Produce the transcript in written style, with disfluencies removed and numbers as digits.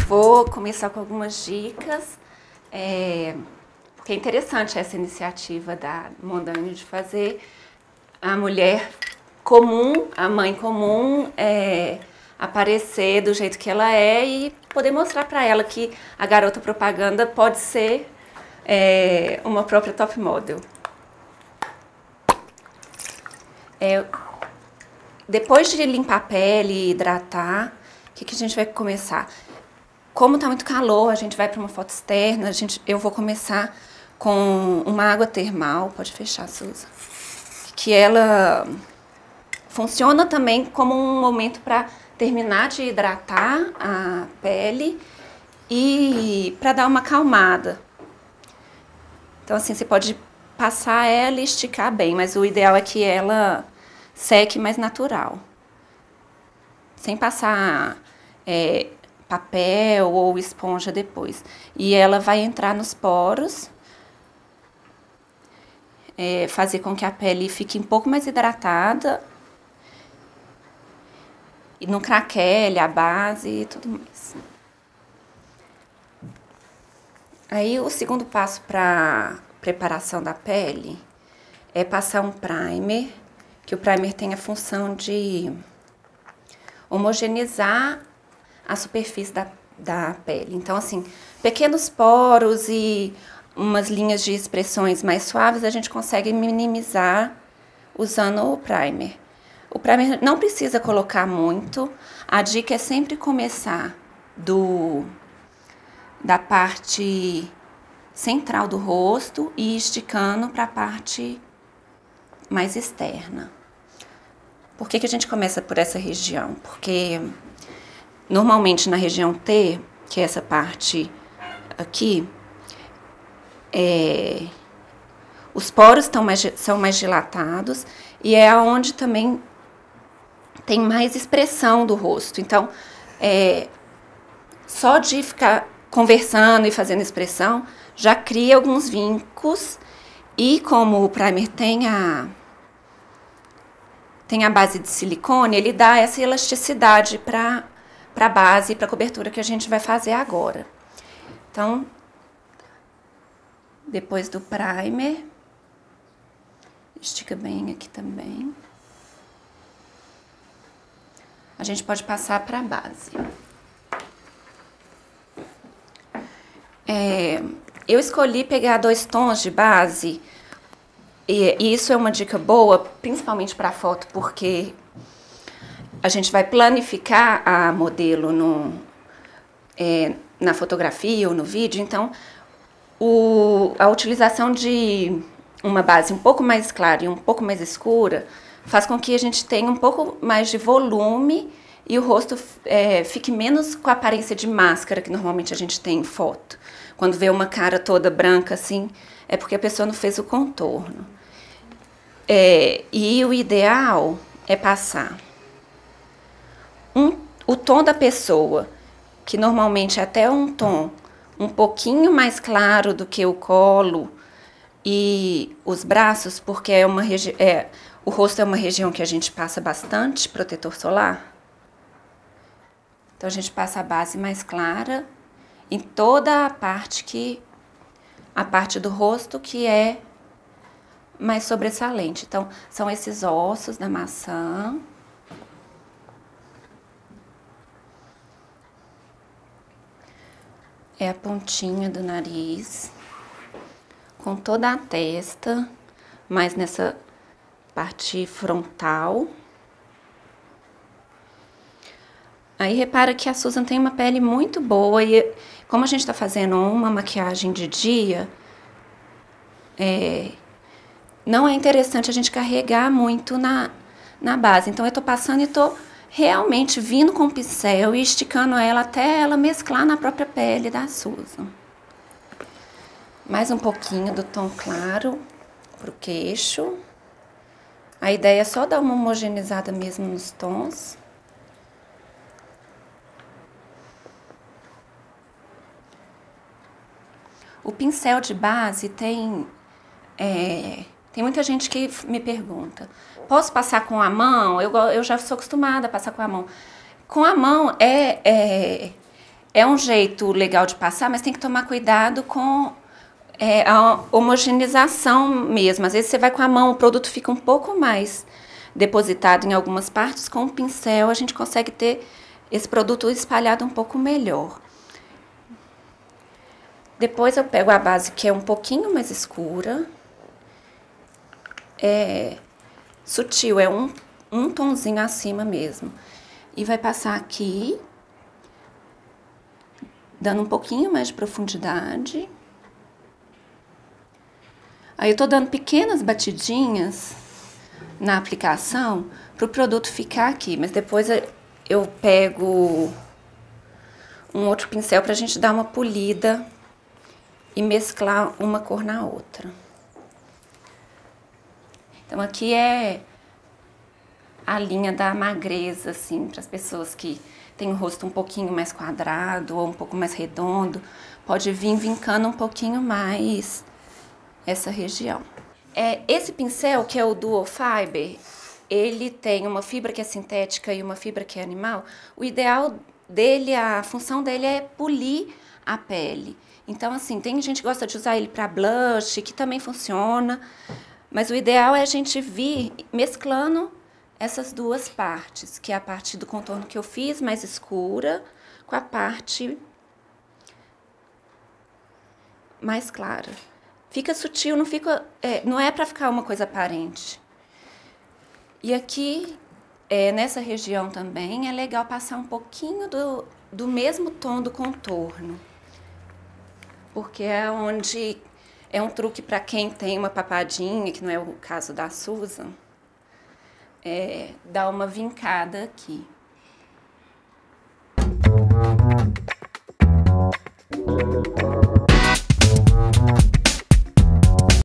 vou começar com algumas dicas, porque é interessante essa iniciativa da Mondanha de fazer a mulher comum, a mãe comum, aparecer do jeito que ela é e poder mostrar para ela que a garota propaganda pode ser uma própria top model. Depois de limpar a pele e hidratar, o que a gente vai começar? Como está muito calor, a gente vai para uma foto externa, eu vou começar com uma água termal, pode fechar, Suza, que ela funciona também como um momento para terminar de hidratar a pele e para dar uma acalmada. Então, assim, você pode passar ela e esticar bem, mas o ideal é que ela seque mais natural. Sem passar papel ou esponja depois. E ela vai entrar nos poros, fazer com que a pele fique um pouco mais hidratada e não craquele a base e tudo mais. Aí o segundo passo para preparação da pele é passar um primer, que o primer tem a função de homogeneizar a superfície da pele. Então, assim, pequenos poros e umas linhas de expressões mais suaves a gente consegue minimizar usando o primer. O primer não precisa colocar muito, a dica é sempre começar da parte central do rosto e ir esticando para a parte mais externa. Por que a gente começa por essa região? Porque normalmente na região T, que é essa parte aqui, os poros são mais dilatados e é onde também tem mais expressão do rosto. Então, só de ficar conversando e fazendo expressão, já cria alguns vincos e como o primer tem a base de silicone, ele dá essa elasticidade para a base e para a cobertura que a gente vai fazer agora. Então, depois do primer, estica bem aqui também. A gente pode passar para a base. Eu escolhi pegar 2 tons de base, e isso é uma dica boa, principalmente para a foto, porque a gente vai planificar a modelo na fotografia ou no vídeo, então a utilização de uma base um pouco mais clara e um pouco mais escura faz com que a gente tenha um pouco mais de volume e o rosto fique menos com a aparência de máscara que normalmente a gente tem em foto. Quando vê uma cara toda branca assim, é porque a pessoa não fez o contorno. E o ideal é passar o tom da pessoa, que normalmente é até um tom um pouquinho mais claro do que o colo e os braços, porque o rosto é uma região que a gente passa bastante protetor solar. Então, a gente passa a base mais clara em toda a parte do rosto que é mais sobressalente. Então, são esses ossos da maçã. É a pontinha do nariz, com toda a testa, mais nessa parte frontal. Aí repara que a Susan tem uma pele muito boa e como a gente está fazendo uma maquiagem de dia, não é interessante a gente carregar muito na base. Então eu tô passando e tô realmente vindo com o pincel e esticando ela até ela mesclar na própria pele da Susan. Mais um pouquinho do tom claro pro queixo. A ideia é só dar uma homogeneizada mesmo nos tons. O pincel de base tem muita gente que me pergunta, posso passar com a mão? Eu já sou acostumada a passar com a mão. Com a mão é É um jeito legal de passar, mas tem que tomar cuidado com a homogeneização mesmo. Às vezes você vai com a mão, o produto fica um pouco mais depositado em algumas partes. Com o pincel a gente consegue ter esse produto espalhado um pouco melhor. Depois eu pego a base que é um pouquinho mais escura. Sutil, é um tonzinho acima mesmo. E vai passar aqui, dando um pouquinho mais de profundidade. Aí eu tô dando pequenas batidinhas na aplicação para o produto ficar aqui, mas depois eu pego um outro pincel pra gente dar uma polida e mesclar uma cor na outra. Então aqui é a linha da magreza, assim, para as pessoas que têm o rosto um pouquinho mais quadrado ou um pouco mais redondo, pode vir vincando um pouquinho mais essa região. Esse pincel, que é o Duo Fiber, ele tem uma fibra que é sintética e uma fibra que é animal. O ideal dele, a função dele é polir a pele. Então, assim, tem gente que gosta de usar ele para blush, que também funciona, mas o ideal é a gente vir mesclando essas duas partes, que é a parte do contorno que eu fiz, mais escura, com a parte mais clara. Fica sutil, não fica, não é para ficar uma coisa aparente. E aqui, nessa região também, é legal passar um pouquinho do mesmo tom do contorno. Porque é onde é um truque para quem tem uma papadinha, que não é o caso da Susan, dar uma vincada aqui.